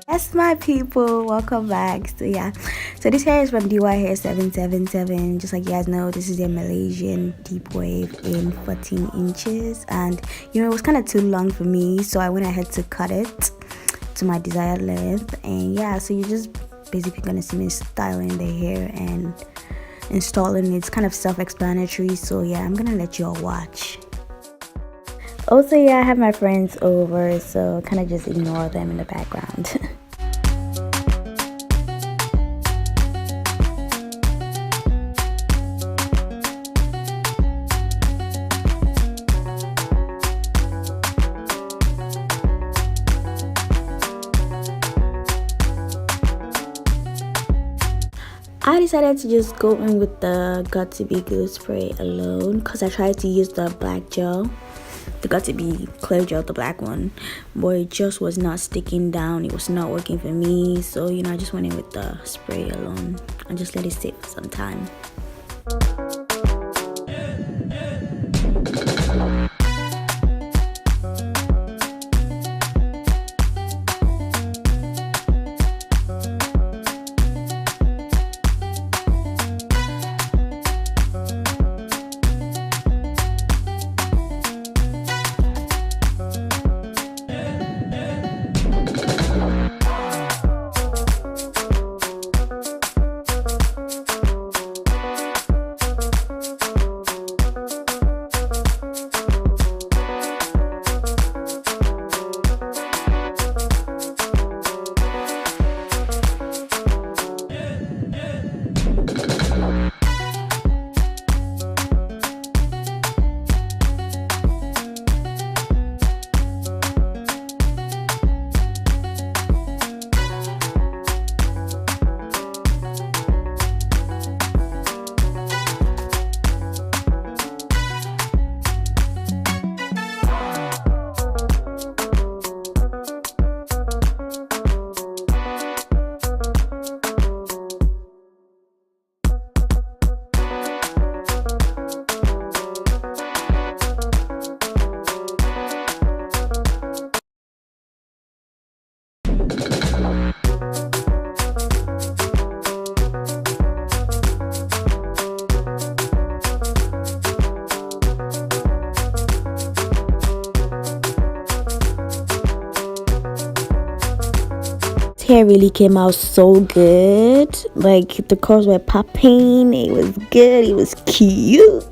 Yes, my people, welcome back. So this hair is from Dyhair777. Just like you guys know, this is a Malaysian deep wave in 14 inches, and it was kind of too long for me, so I went ahead to cut it to my desired length. And yeah, so you're just basically gonna see me styling the hair and installing it. It's kind of self-explanatory, so yeah, I'm gonna let you all watch. Also, yeah, I have my friends over, so kind of just ignore them in the background. I decided to just go in with the Got To Be Good spray alone, because I tried to use the black gel, the Got To Be clear gel, the black one, but it just was not sticking down. It was not working for me, so I just went in with the spray alone and just let it sit for some time. Hair really came out so good. Like, the curls were popping. It was good. It was cute.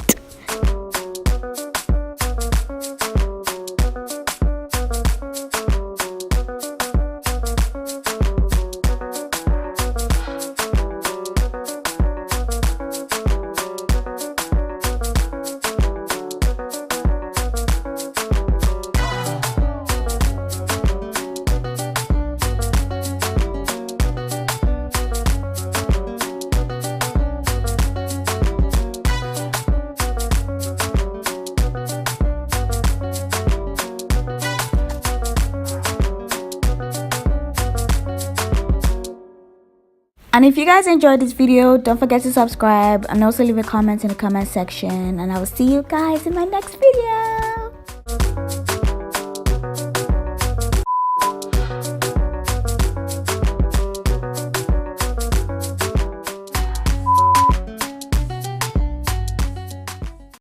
And if you guys enjoyed this video, don't forget to subscribe and also leave a comment in the comment section, and I will see you guys in my next video.